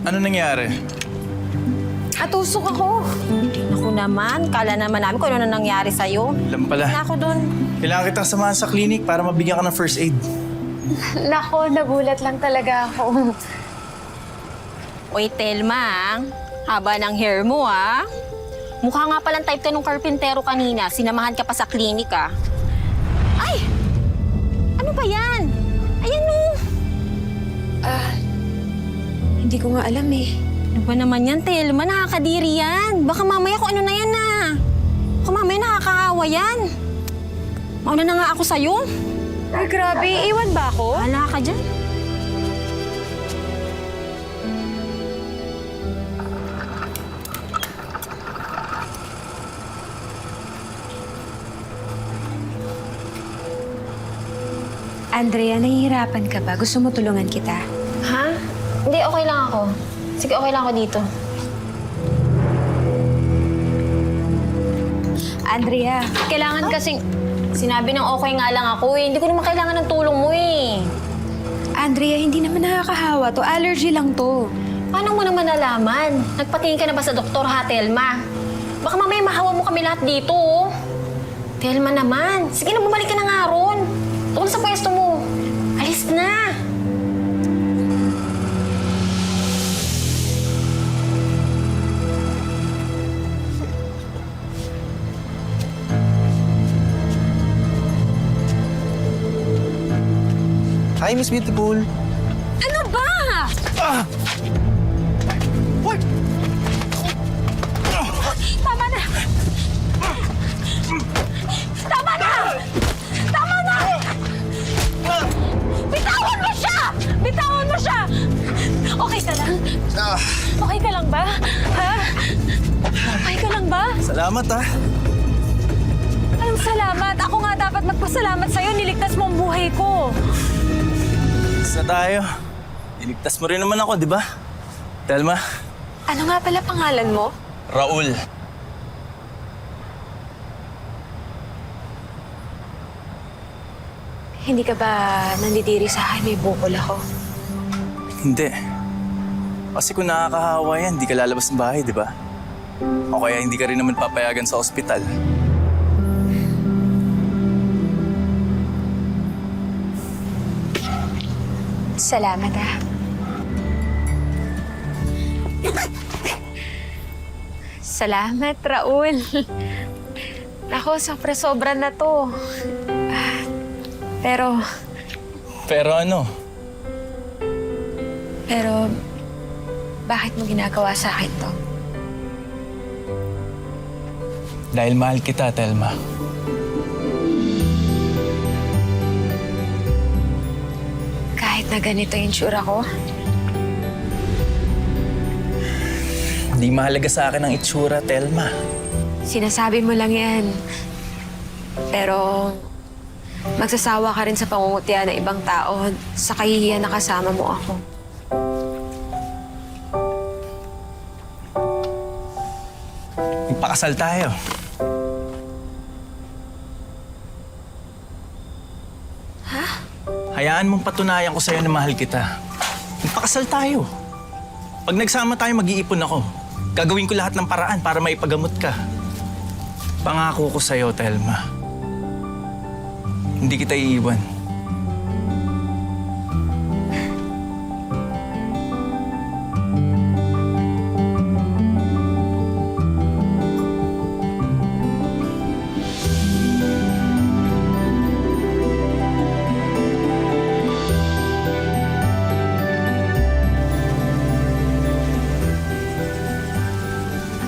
Ano nangyari? Natusok ako. Naku naman, kala naman namin kung ano na nangyari sa'yo. Alam pala. Na ako doon. Kailangan kitang samahan sa clinic para mabigyan ka ng first aid. Nako, nagulat lang talaga ako. Uy, Telma, haba ng hair mo, ah. Mukha nga palang type ka nung karpintero kanina. Sinamahan ka pa sa klinik, ah. Ay! Ano ba yan? Ayan, oh. Hindi ko nga alam eh. Ano ba naman yan, Telma? Nakakadiri yan. Baka mamaya kung ano na yan, ah. Baka mamaya nakakahawa yan. Mauna na nga ako sa'yo. Ay, grabe. Iwan ba ako? Hala ka dyan. Andrea, nahihirapan ka ba? Gusto mo tulungan kita? Ha? Hindi, okay lang ako. Sige, okay lang ako dito. Andrea, Kailangan kasing... Sinabi ng okay nga lang ako eh. Hindi ko naman kailangan ng tulong mo eh. Andrea, hindi naman nakakahawa to. Allergy lang to. Paano mo naman nalaman? Nagpatingin ka na ba sa doktor ha, Telma? Baka mamaya mahawa mo kami lahat dito oh. Telma naman. Sige na, bumalik ka na nga ron. Doon sa pwesto mo. Alis na. Hi, Miss Beautiful. Ano ba? What? Tama na! Tama na! Tama na! Bitawan mo siya! Bitawan mo siya! Okay ka lang? Okay ka lang ba? Ha? Okay ka lang ba? Salamat, ha? Anong salamat? Ako nga dapat magpasalamat sa'yo. Niligtas mo ang buhay ko. Isa tayo. Iligtas mo rin naman ako, di ba? Telma? Ano nga pala pangalan mo? Raul. Hindi ka ba nandidiri sa akin? May bukol ako. Hindi. Kasi kung nakakahawa yan, hindi ka lalabas ng bahay, di ba? O kaya hindi ka rin naman papayagan sa ospital. Salamat ah. Salamat, Raul. Ako, sobra-sobra na to. Pero, Pero ano? bakit mo ginagawa sa akin to? Dahil mahal kita, Telma. Kahit na ganito yung tsura ko, Hindi mahalaga sa akin ang itsura, Telma. sinasabi mo lang yan. Pero, magsasawa ka rin sa pangungutya ng ibang tao sa kahihiyan na kasama mo ako. Magpakasal tayo. Ha? Hayaan mong patunayan ko sa'yo na mahal kita. Magpakasal tayo. Pag nagsama tayo, mag-iipon ako. Gagawin ko lahat ng paraan para maipagamot ka. Pangako ko sa'yo, Telma. Hindi kita iiwan.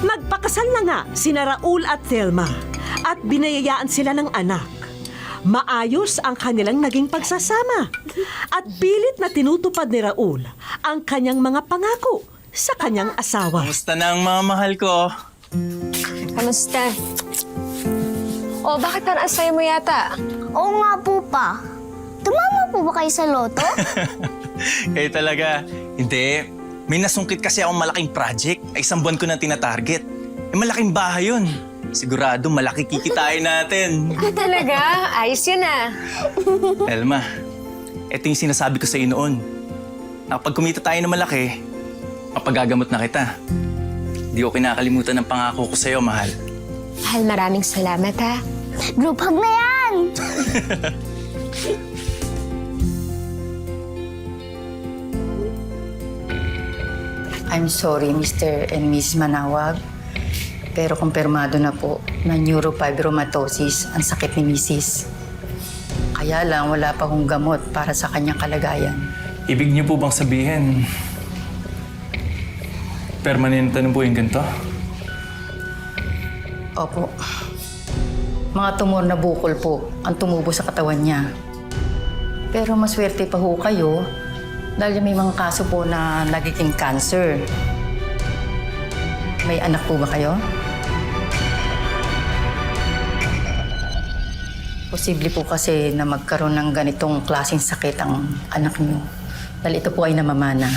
Magpakasal na nga sina Raul at Thelma at binayayaan sila ng anak. Maayos ang kanilang naging pagsasama at pilit na tinutupad ni Raul ang kanyang mga pangako sa kanyang asawa. Kamusta na ang mga mahal ko? Kamusta? Oh, bakit parang asaya mo yata? Oo nga po pa. Tumama po ba kayo sa loto? Kayo talaga. Hindi. May nasungkit kasi akong malaking project. Ay, 1 buwan ko na tinatarget. Eh, malaking bahay yun. Sigurado malaki kikitain natin. Talaga? Ayos yun ah. Elma, ito yung sinasabi ko sa iyo noon. Na kapag kumita tayo ng malaki, Mapagagamot na kita. Hindi ko kinakalimutan ng pangako ko sa'yo, mahal. Mahal, maraming salamat ha. Group hug na yan! I'm sorry, Mr. and Miss Manawag. Pero kumpirmado na po na neurofibromatosis ang sakit ni Mrs. Kaya lang, wala pa akong gamot para sa kanyang kalagayan. Ibig niyo po bang sabihin, permanente na po yung ganito? Opo. Mga tumor na bukol po ang tumubo sa katawan niya. Pero maswerte pa ho kayo dahil may mga kaso po na nagiging cancer. May anak po ba kayo? Posible po kasi na magkaroon ng ganitong klaseng sakit ang anak niyo. Dahil ito po ay namamana.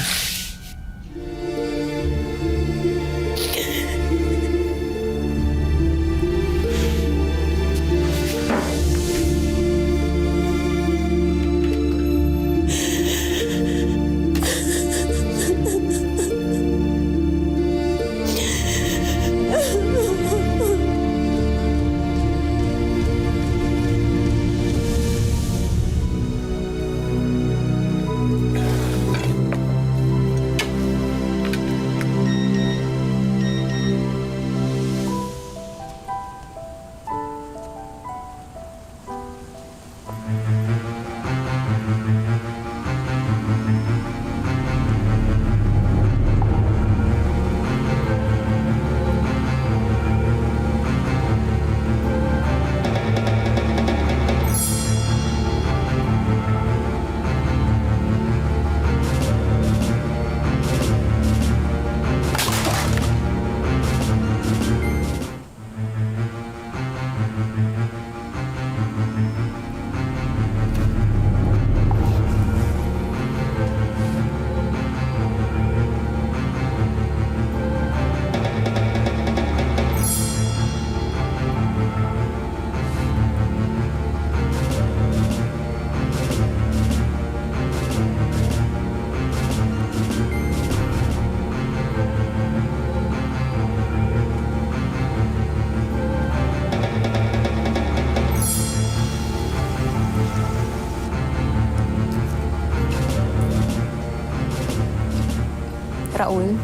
Raul,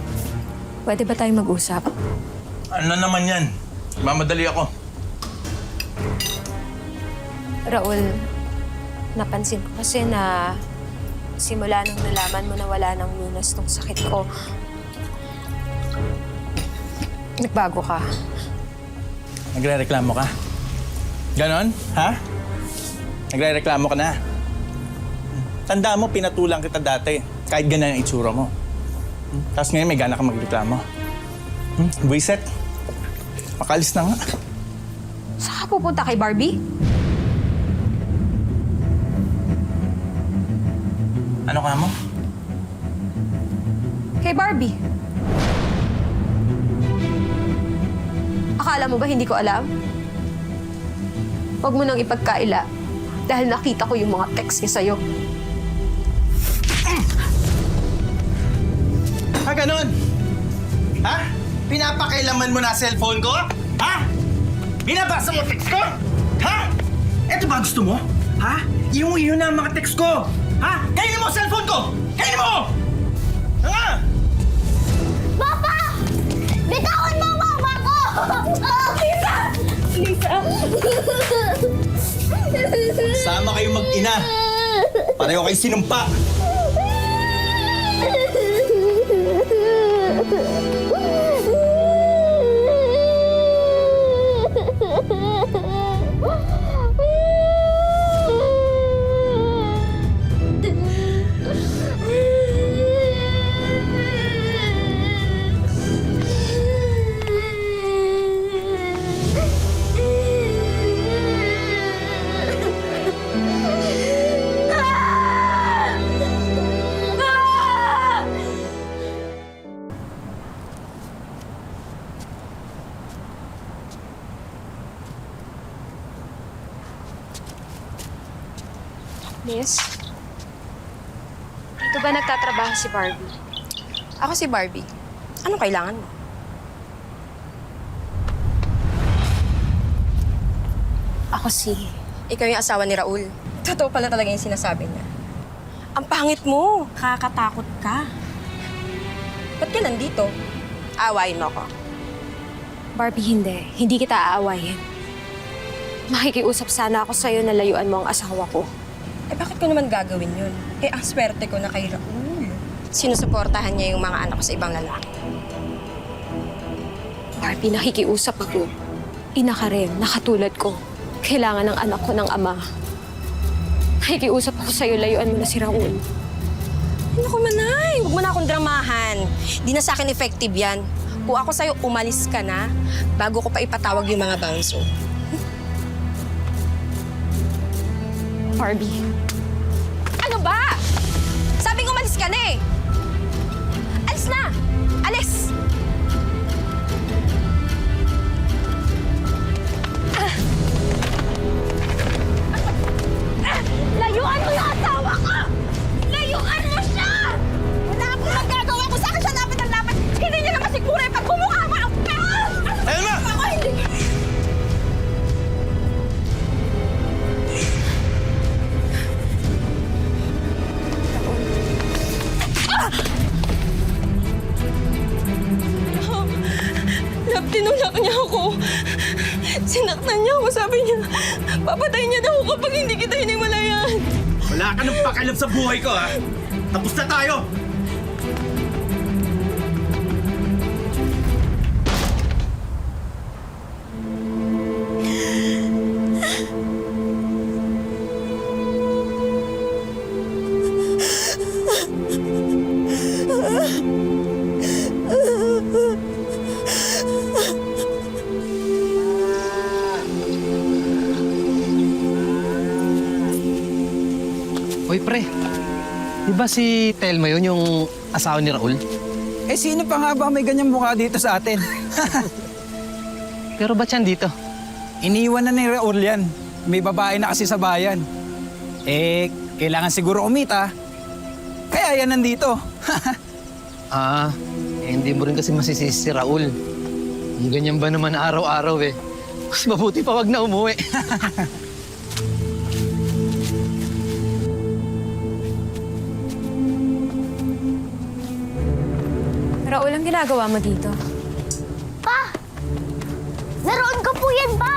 pwede ba tayo mag-usap? Ano naman yan? Mamadali ako. Raul, napansin ko kasi na simula nung nalaman mo na wala ng lunas tong sakit ko, nagbago ka. Nagre-reklamo ka? Ganon? Ha? Nagre-reklamo ka na? Tanda mo, pinatulang kita dati. Kahit ganyan ang itsura mo. Tapos ngayon may gana ka magreklamo. Buiset. Makalis na nga. Saan ka pupunta kay Barbie? Ano ka mo? Kay Barbie. Akala mo ba hindi ko alam? Huwag mo nang ipagkaila dahil nakita ko yung mga text niya sa'yo. Ha, ganon? Ha? Pinapakailaman mo na cellphone ko? Ha? Binabasa mo text ko? Ha? Eto ba gusto mo? Ha? Iyong-iyo na ang mga text ko. Ha? Kainin mo ang cellphone ko! Kainin mo! Ha? Papa! Bitawan mo ang mama ko! Lisa! Lisa! Sama kayong mag-ina. Pareho kayo sinumpa. Miss, dito ba nagtatrabaho si Barbie? Ako si Barbie. Anong kailangan mo? Ako si... Ikaw yung asawa ni Raul. Totoo pala talaga yung sinasabi niya. Ang pangit mo. Kakatakot ka. Ba't ka nandito? Aawayin mo ako. Barbie, hindi. Hindi kita aawayin. Makikiusap sana ako sa'yo na layuan mo ang asawa ko. Eh bakit ko naman gagawin yun? Eh ang swerte ko na kay Raul. Sinusuportahan niya yung mga anak ko sa ibang lalaki. Barbie, nakikiusap ako. Ina ka rin, nakatulad ko. Kailangan ng anak ko ng ama. Nakikiusap ako sa'yo, layuan mo na si Raul. Ano ko manay? Huwag mo na akong dramahan. Di na sa akin effective yan. Kung ako sa'yo, umalis ka na bago ko pa ipatawag yung mga bouncer. Barbie, Ano ba? Sabi ko umalis ka na eh. Alis na! Alis! Layuan mo yung asawa ko! Layuan mo siya! Wala akong magagawa kung saan siya lapit ang lapit. Hindi niya naman siguro yung pag bumukha mo ang pera! Elma! Ako hindi! Love, tinulak niya ako. Sinaktan niya ako. Sabi niya, papatayin niya daw ako kapag hindi kita hinimalayan. Wala ka nang pakialam sa buhay ko, ha? Tapos na tayo! Uy, pre. Di ba si Telma yun, yung asawa ni Raul? Eh, sino pa nga ba may ganyang mukha dito sa atin? Pero ba't yan dito? Iniwan na ni Raul yan. May babae na kasi sa bayan. Eh, kailangan siguro umita. Kaya yan nandito. Hindi mo rin kasi masisisi si Raul. Yung ganyan ba naman araw-araw eh. Mas mabuti pa wag na umuwi. Raul, ang ginagawa mo dito? Pa! Naroon ko po yan, pa!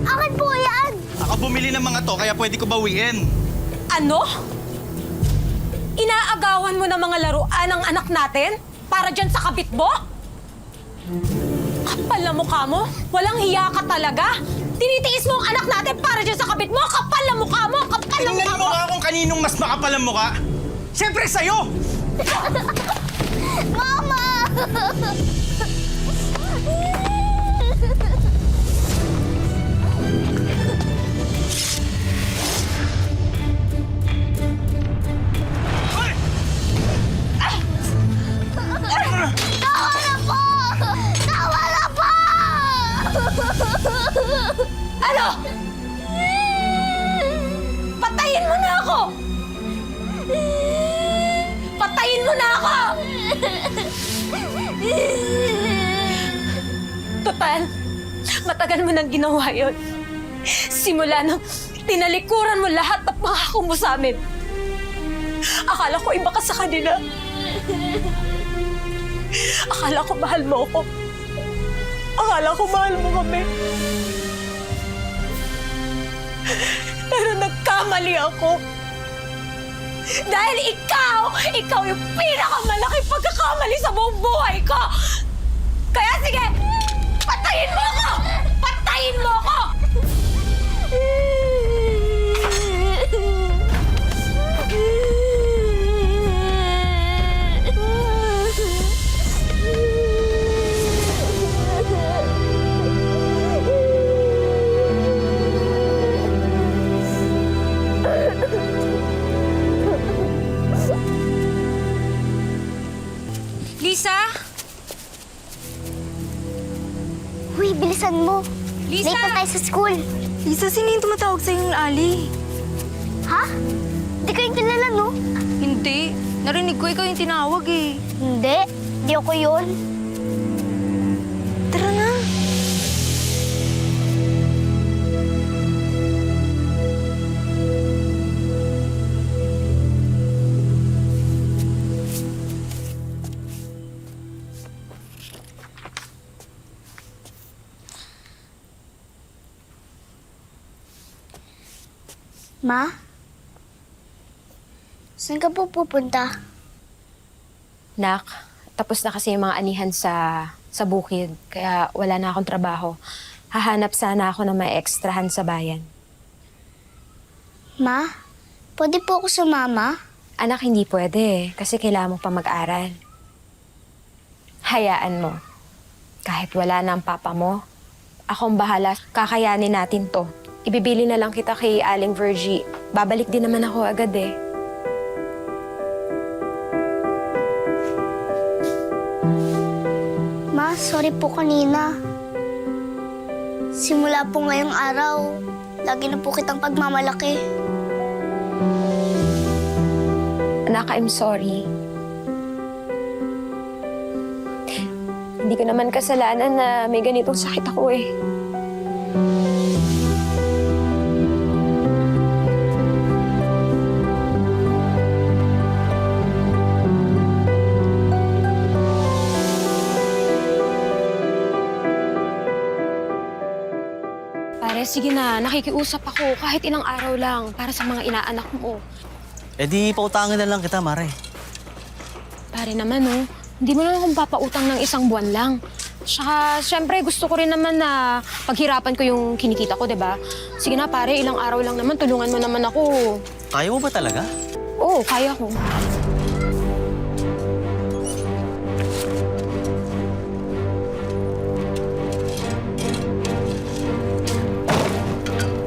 Akin po yan! Ako bumili ng mga to, kaya pwede ko bawiin. Ano? Inaagawan mo ng mga laruan ng anak natin? Para dyan sa kabit mo? Kapal na mukha mo? Walang hiya ka talaga? Tinitiis mo ang anak natin para dyan sa kabit mo? Kapal na mukha mo! Kapal na mukha Tingnan mo! mo nga kung kaninong mas makapal ang mukha. Siyempre sa'yo! Mama! Hoy! Tawa na po! Tawa na po! Ano? Patayin mo na ako! Patayin mo na ako! Total, matagal mo nang ginawa yun. Simula nung tinalikuran mo lahat ng pangako mo sa amin. Akala ko iba ka sa kanila. Akala ko mahal mo ako. Akala ko mahal mo kami. Pero nagkamali ako. Dahil ikaw yung pinakamalaking pagkakamali sa buong buhay ko! Kaya sige, patayin mo ako! Patayin mo ako! Lisa? Uy, bilisan mo. Lisa! Late na tayo sa school. Lisa, sino yung tumatawag sa yung Ali? Ha? Hindi ko yung kilala, no? Hindi. Narinig ko ikaw yung tinawag eh. Hindi. Di ako yun. Tara na. Ma? Saan ka po pupunta? Nak, tapos na kasi yung mga anihan sa bukid, kaya wala na akong trabaho. Hahanap sana ako ng may ekstrahan sa bayan. Ma? Pwede po ako sumama? Anak, hindi pwede kasi kailangan mo pa mag-aral. Hayaan mo. Kahit wala na ang papa mo, akong bahala, kakayanin natin to. Ibibili na lang kita kay Aling Virgie. Babalik din naman ako agad eh. Ma, sorry po kanina. Simula po ngayong araw, lagi na po kitang pagmamalaki. Anak, I'm sorry. Hindi ko naman kasalanan na may ganitong sakit ako eh. Pare, sige na. Nakikiusap ako kahit ilang araw lang para sa mga inaanak mo. Eh di pautangan na lang kita, Mare. Pare naman, oh. Hindi mo naman akong papautang ng 1 buwan lang. Tsaka, syempre, gusto ko rin naman na paghirapan ko yung kinikita ko, diba? Sige na, pare. Ilang araw lang naman. Tulungan mo naman ako. Kaya mo ba talaga? Oo, kaya ko.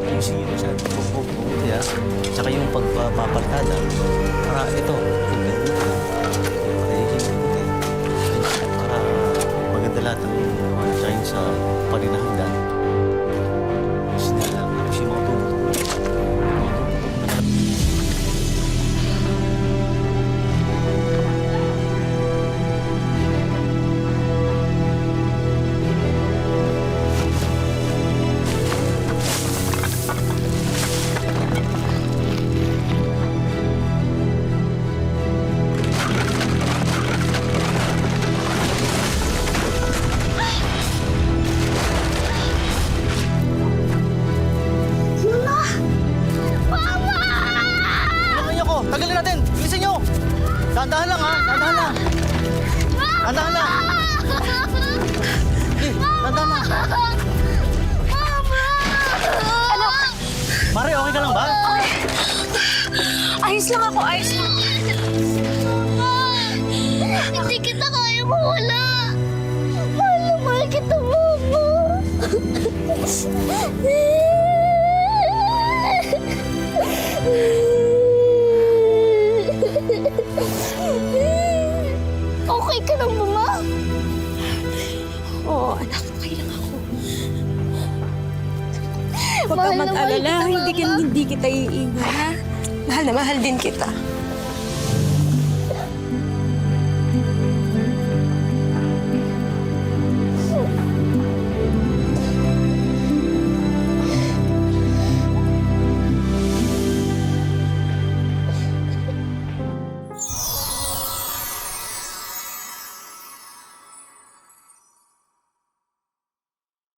Ayusin mo siya. Buti ah. Tsaka yung pagpapalkada. Para ito. Para maganda lahat ng mga trying sa palinahanggan. Sinala. Ayusin mga tulog. Tagalin natin! Bilisin nyo! Dahan-dahan lang, ha? Dahan-dahan lang! Dahan-dahan lang! Okay, dahan-dahan lang! Mare, okay ka lang ba? Ayos lang ako, ayos lang. Hindi kita kaya mawala. Mahal na mahal kita, Mama. Okay ka lang, Mama? Oo, anak, okay lang ako. Huwag Mahal kang na mahal mag-alala, kita, Mama. hindi kita iiwan, ha? Mahal na mahal din kita.